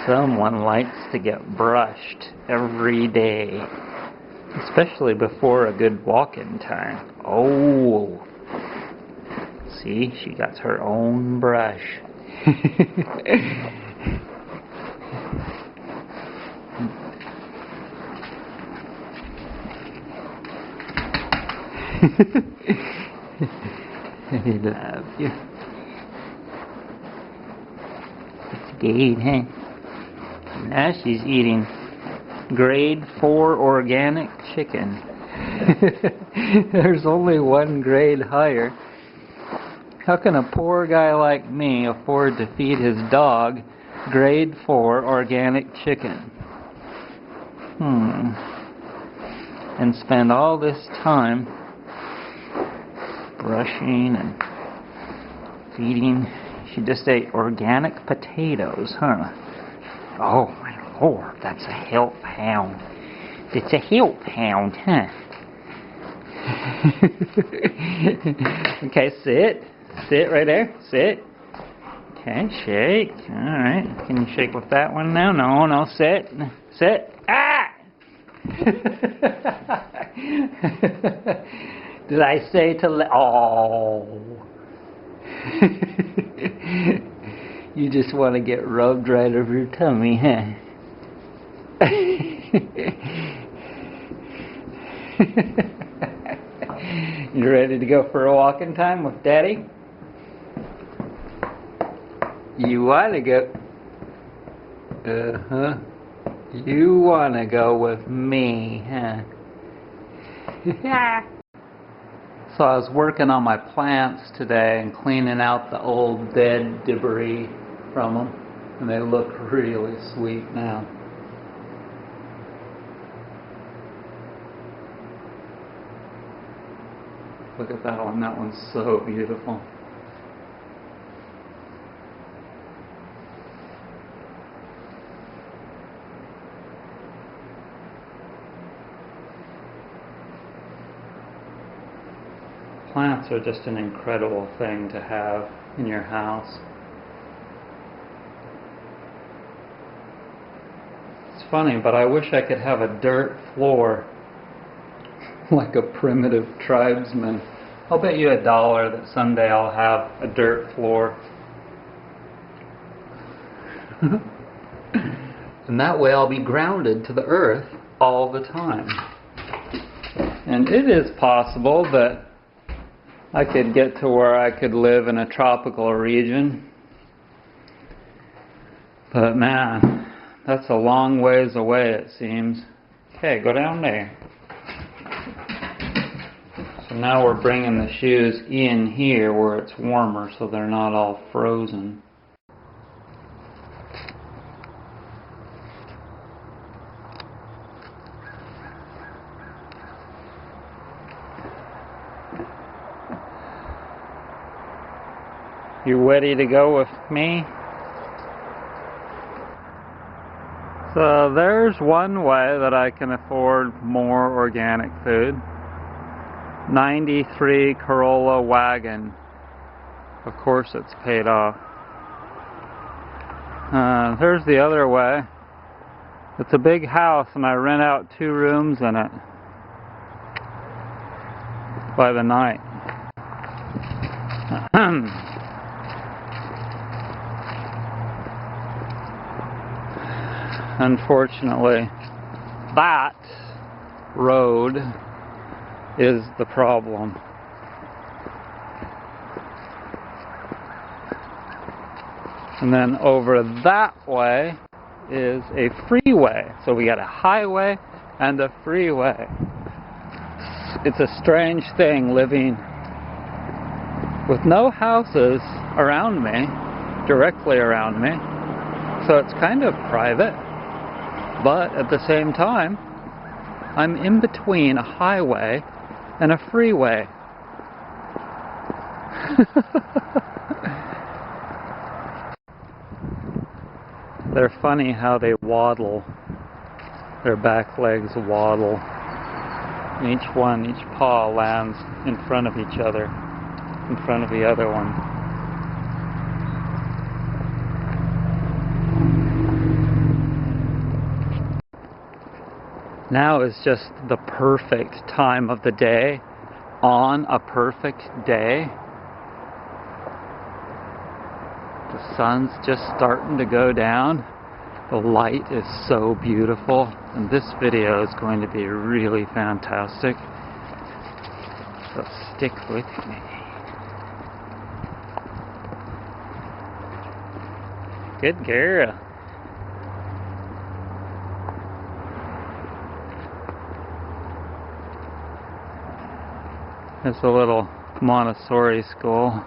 Someone likes to get brushed every day, especially before a good walk-in time. Oh, see, she got her own brush. I love you. It's good, huh? Now she's eating grade 4 organic chicken. There's only one grade higher. How can a poor guy like me afford to feed his dog grade 4 organic chicken? And spend all this time brushing and feeding. She just ate organic potatoes, huh? Oh my Lord, that's a health hound. It's a health hound, huh? Okay, sit. Sit right there. Sit. Okay, shake. Alright. Can you shake with that one now? No, sit. Sit. Ah! Did I say to oh. You just want to get rubbed right over your tummy, huh? You ready to go for a walking time with Daddy? You want to go? Uh-huh. You want to go with me, huh? So I was working on my plants today and cleaning out the old dead debris from them, and they look really sweet now. Look at that one. That one's so beautiful. Plants are just an incredible thing to have in your house. It's funny, but I wish I could have a dirt floor like a primitive tribesman. I'll bet you $1 that someday I'll have a dirt floor. And that way I'll be grounded to the earth all the time. And it is possible that I could get to where I could live in a tropical region. But man, that's a long ways away, it seems. Okay, go down there. So now we're bringing the shoes in here where it's warmer so they're not all frozen. You ready to go with me? So there's one way that I can afford more organic food. 93 Corolla wagon. Of course it's paid off. There's the other way. It's a big house and I rent out 2 rooms in it by the night. Unfortunately, that road is the problem. And then over that way is a freeway. So we got a highway and a freeway. It's a strange thing living with no houses around me, directly around me. So it's kind of private. But at the same time, I'm in between a highway and a freeway. They're funny how they waddle. Their back legs waddle. And each paw lands in front of each other. in front of the other one. Now is just the perfect time of the day on a perfect day. The sun's just starting to go down. The light is so beautiful, and this video is going to be really fantastic. So stick with me. Good girl. It's a little Montessori school.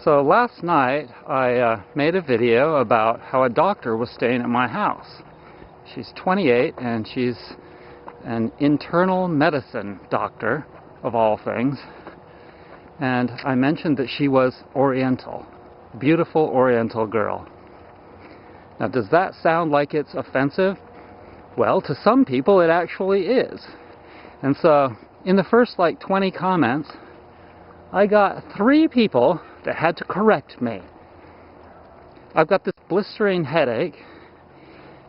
So last night I made a video about how a doctor was staying at my house. She's 28 and she's an internal medicine doctor, of all things. And I mentioned that she was Oriental, beautiful Oriental girl. Now, does that sound like it's offensive? Well, to some people it actually is. And so, in the first 20 comments, I got 3 people that had to correct me. I've got this blistering headache,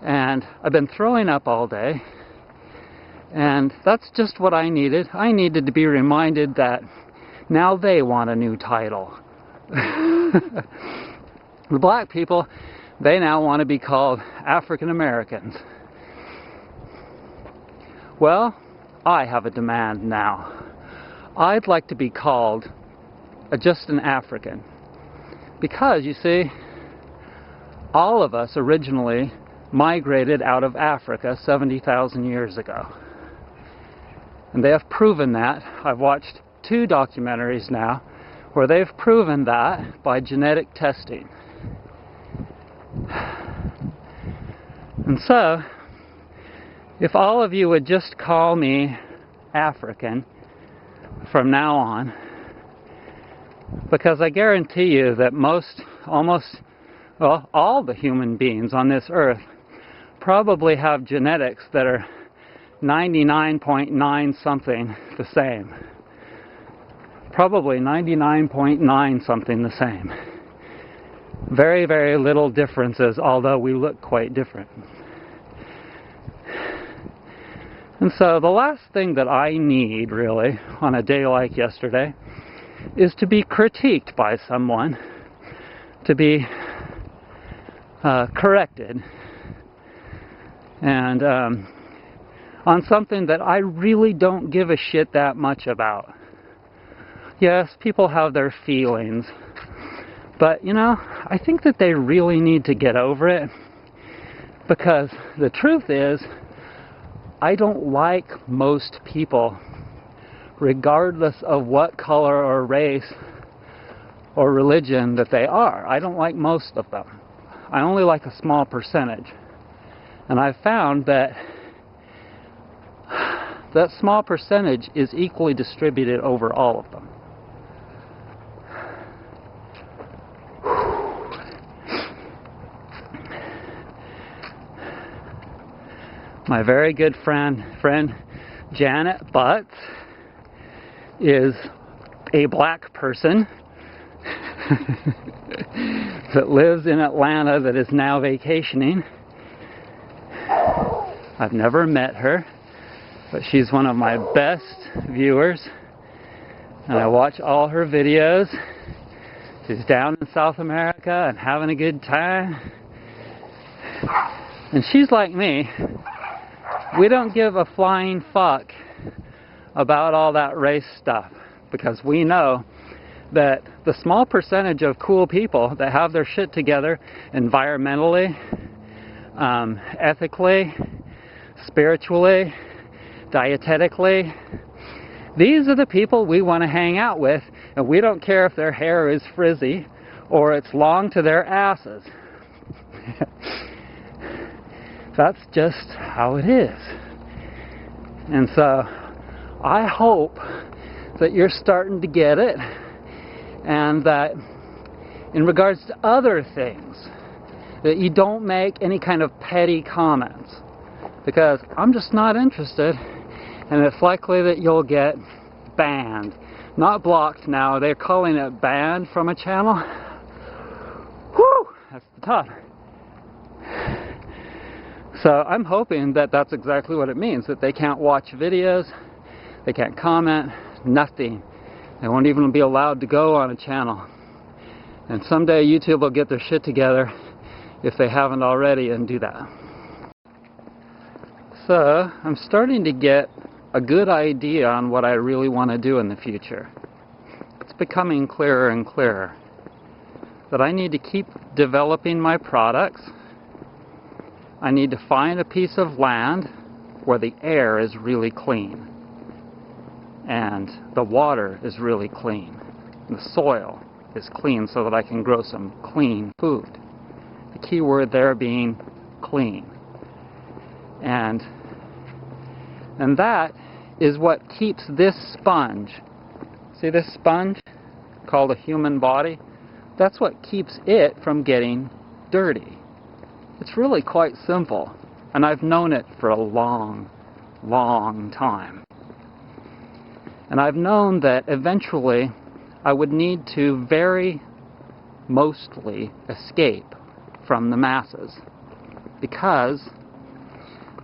and I've been throwing up all day, and that's just what I needed. I needed to be reminded that now they want a new title. The black people, they now want to be called African Americans. Well, I have a demand now. I'd like to be called just an African. Because, you see, all of us originally migrated out of Africa 70,000 years ago. And they have proven that. I've watched 2 documentaries now where they've proven that by genetic testing. And so, if all of you would just call me African from now on, because I guarantee you that all the human beings on this earth probably have genetics that are 99.9 something the same. Probably 99.9 something the same. Very, very little differences, although we look quite different. And so the last thing that I need, really, on a day like yesterday, is to be critiqued by someone, to be corrected, and on something that I really don't give a shit that much about. Yes, people have their feelings, but, I think that they really need to get over it, because the truth is, I don't like most people, regardless of what color or race or religion that they are. I don't like most of them. I only like a small percentage. And I've found that that small percentage is equally distributed over all of them. My very good friend Janet Butts is a black person that lives in Atlanta that is now vacationing. I've never met her, but she's one of my best viewers, and I watch all her videos. She's down in South America and having a good time. And she's like me. We don't give a flying fuck about all that race stuff, because we know that the small percentage of cool people that have their shit together environmentally, ethically, spiritually, dietetically, these are the people we want to hang out with, and we don't care if their hair is frizzy or it's long to their asses. That's just how it is. And so I hope that you're starting to get it, and that in regards to other things, that you don't make any kind of petty comments, because I'm just not interested, and it's likely that you'll get banned. Not blocked now, they're calling it banned from a channel. Whew, that's tough. So I'm hoping that that's exactly what it means, that they can't watch videos, they can't comment, nothing. They won't even be allowed to go on a channel. And someday YouTube will get their shit together, if they haven't already, and do that. So I'm starting to get a good idea on what I really want to do in the future. It's becoming clearer and clearer that I need to keep developing my products. I need to find a piece of land where the air is really clean and the water is really clean. The soil is clean so that I can grow some clean food. The key word there being clean. And that is what keeps this sponge. See this sponge called a human body? That's what keeps it from getting dirty. It's really quite simple, and I've known it for a long, long time. And I've known that eventually I would need to very mostly escape from the masses, because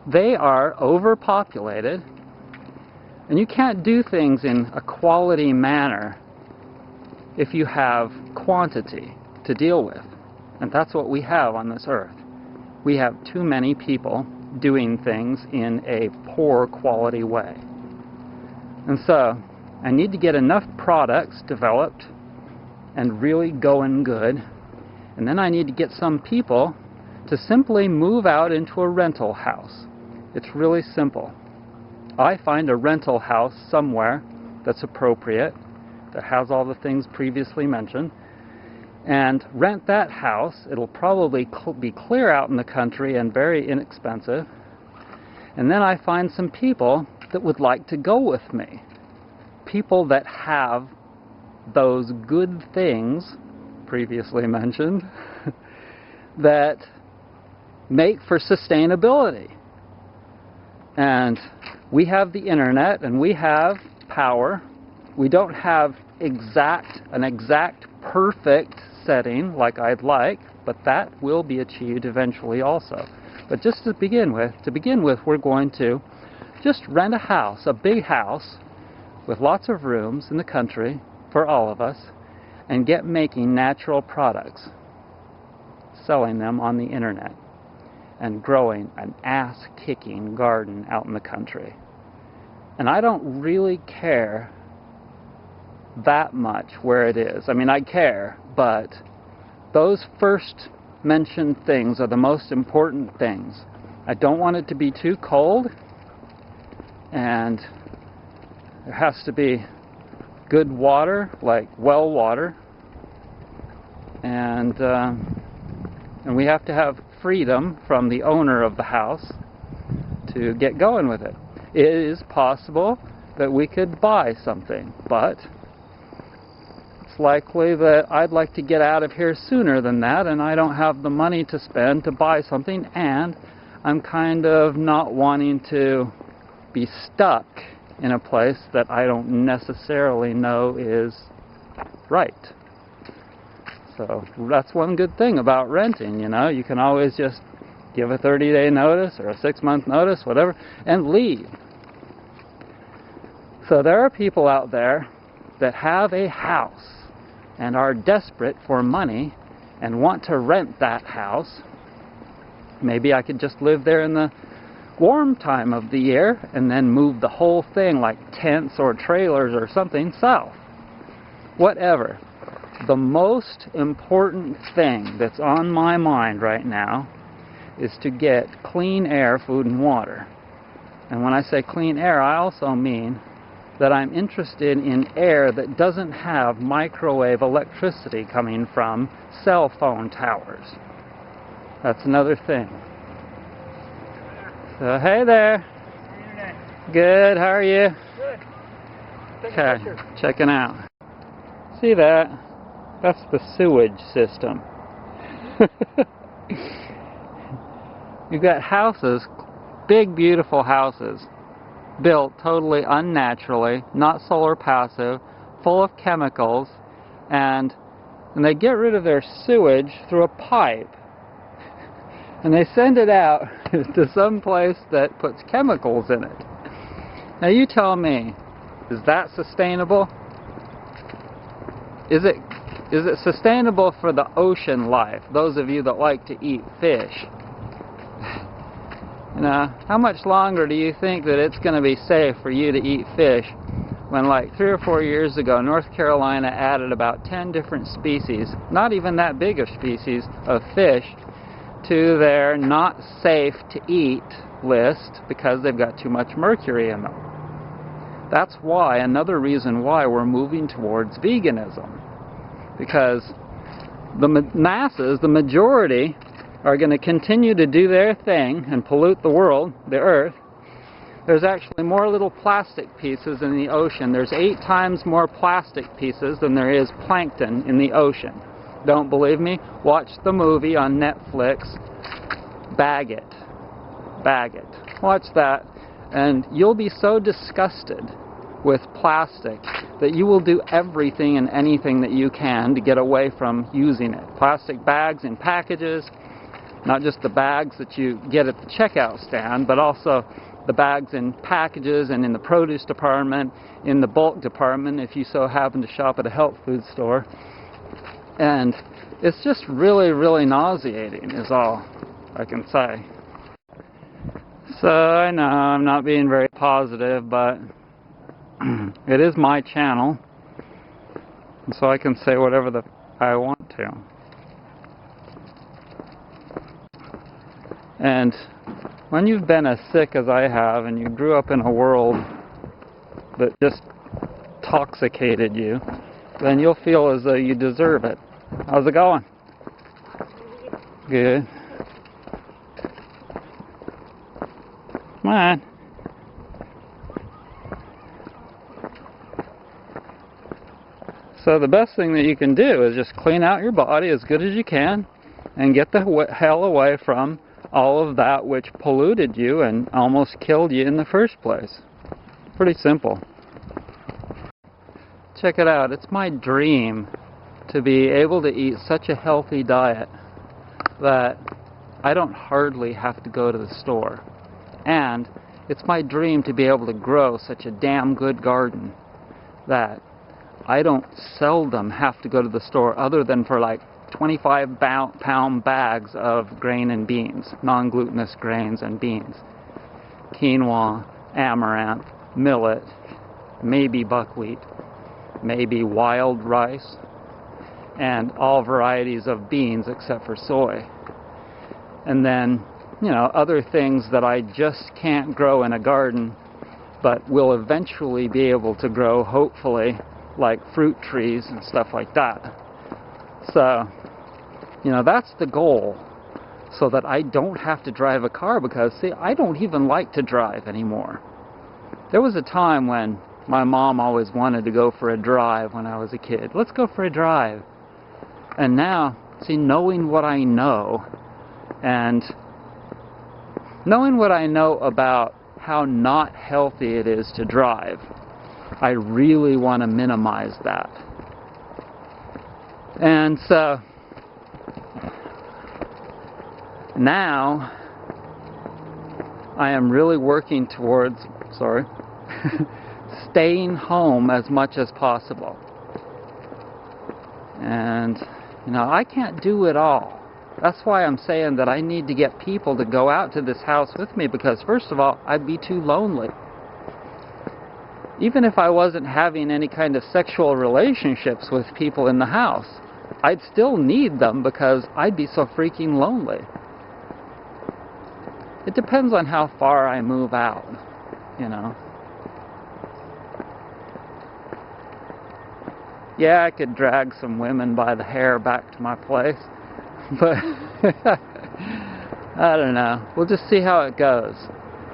they are overpopulated, and you can't do things in a quality manner if you have quantity to deal with. And that's what we have on this earth. We have too many people doing things in a poor quality way. And so I need to get enough products developed and really going good, and then I need to get some people to simply move out into a rental house. It's really simple. I find a rental house somewhere that's appropriate, that has all the things previously mentioned, and rent that house. It'll probably be clear out in the country and very inexpensive. And then I find some people that would like to go with me. People that have those good things previously mentioned that make for sustainability. And we have the internet and we have power. We don't have an exact perfect setting like I'd like, but that will be achieved eventually also. But just to begin with, we're going to just rent a house, a big house with lots of rooms in the country for all of us, and get making natural products, selling them on the internet, and growing an ass-kicking garden out in the country. And I don't really care that much where it is. I mean, I care, but those first mentioned things are the most important things. I don't want it to be too cold, and there has to be good water, like well water, and we have to have freedom from the owner of the house to get going with it. It is possible that we could buy something, but it's likely that I'd like to get out of here sooner than that, and I don't have the money to spend to buy something, and I'm kind of not wanting to be stuck in a place that I don't necessarily know is right. So that's one good thing about renting, you know. You can always just give a 30-day notice or a 6-month notice, whatever, and leave. So there are people out there that have a house and are desperate for money and want to rent that house. Maybe I could just live there in the warm time of the year and then move the whole thing, like tents or trailers or something, south. Whatever. The most important thing that's on my mind right now is to get clean air, food, and water. And when I say clean air, I also mean that I'm interested in air that doesn't have microwave electricity coming from cell phone towers. That's another thing. So, hey there. How are you today? Good, how are you? Good. Okay, checking out. See that? That's the sewage system. You've got houses big, beautiful houses built totally unnaturally, not solar passive, full of chemicals, and they get rid of their sewage through a pipe. And they send it out to some place that puts chemicals in it. Now you tell me, is that sustainable? Is it sustainable for the ocean life? Those of you that like to eat fish. You know, how much longer do you think that it's going to be safe for you to eat fish when, like 3 or 4 years ago, North Carolina added about 10 different species, not even that big of species, of fish to their not safe to eat list because they've got too much mercury in them. That's why, another reason why we're moving towards veganism. Because the masses, the majority, are going to continue to do their thing and pollute the world, the earth. There's actually more little plastic pieces in the ocean. There's 8 times more plastic pieces than there is plankton in the ocean. Don't believe me? Watch the movie on Netflix, Bag It. Bag It. Watch that, and you'll be so disgusted with plastic that you will do everything and anything that you can to get away from using it. Plastic bags in packages, not just the bags that you get at the checkout stand, but also the bags in packages and in the produce department, in the bulk department if you so happen to shop at a health food store. And it's just really, really nauseating is all I can say. So I know I'm not being very positive, but it is my channel, so I can say whatever I want to. And when you've been as sick as I have and you grew up in a world that just intoxicated you, then you'll feel as though you deserve it. How's it going? Good. Come on. So the best thing that you can do is just clean out your body as good as you can and get the hell away from all of that which polluted you and almost killed you in the first place. Pretty simple. Check it out. It's my dream to be able to eat such a healthy diet that I don't hardly have to go to the store. And it's my dream to be able to grow such a damn good garden that I don't seldom have to go to the store other than for like 25-pound bags of grain and beans, non-glutinous grains and beans. Quinoa, amaranth, millet, maybe buckwheat, maybe wild rice, and all varieties of beans except for soy. And then, you know, other things that I just can't grow in a garden, but will eventually be able to grow, hopefully, like fruit trees and stuff like that. So, you know, that's the goal, so that I don't have to drive a car, because, see, I don't even like to drive anymore. There was a time when my mom always wanted to go for a drive when I was a kid. Let's go for a drive. And now, see, knowing what I know, and knowing what I know about how not healthy it is to drive, I really want to minimize that. And so now I am really working towards, staying home as much as possible. And, you know, I can't do it all. That's why I'm saying that I need to get people to go out to this house with me, because first of all, I'd be too lonely. Even if I wasn't having any kind of sexual relationships with people in the house, I'd still need them because I'd be so freaking lonely. It depends on how far I move out, you know. Yeah, I could drag some women by the hair back to my place, but I don't know. We'll just see how it goes.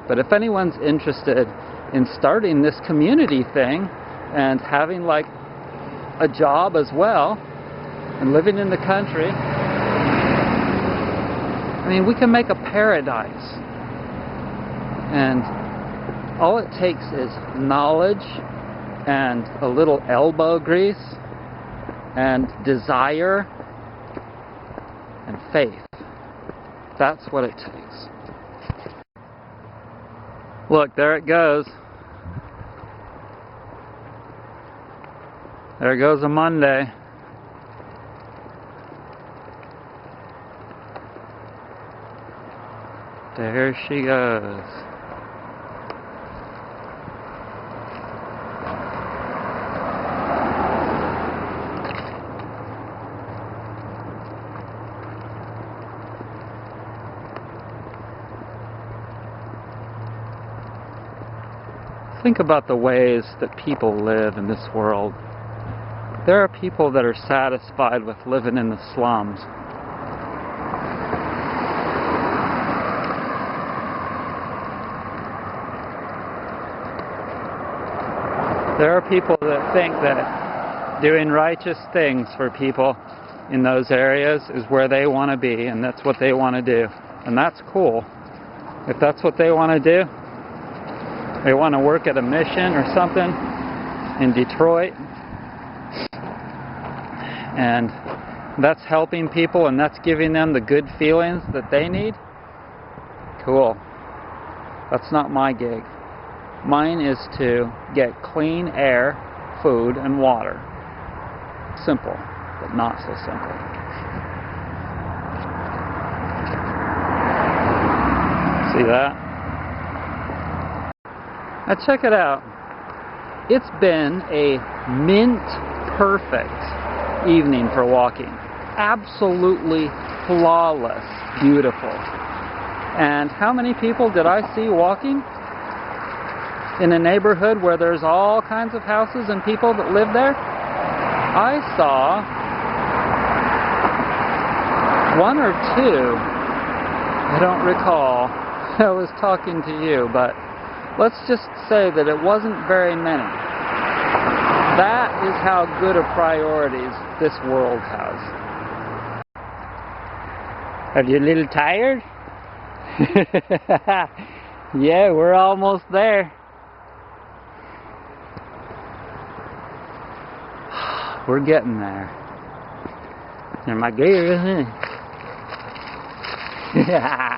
But if anyone's interested in starting this community thing and having like a job as well and living in the country, I mean, we can make a paradise. And all it takes is knowledge and a little elbow grease and desire and faith. That's what it takes. Look, there it goes. There goes a Monday. There she goes. Think about the ways that people live in this world. There are people that are satisfied with living in the slums. There are people that think that doing righteous things for people in those areas is where they want to be, and that's what they want to do. And that's cool. If that's what they want to do, they want to work at a mission or something in Detroit, and that's helping people and that's giving them the good feelings that they need, cool. That's not my gig. Mine is to get clean air, food, and water. Simple, but not so simple. See that? Now check it out. It's been a mint perfect evening for walking. Absolutely flawless, beautiful. And how many people did I see walking in a neighborhood where there's all kinds of houses and people that live there? I saw one or two. I don't recall. I was talking to you, but let's just say that it wasn't very many. That is how good of priorities this world has. Are you a little tired? Yeah, we're almost there. We're getting there. And my gear, isn't it? Yeah.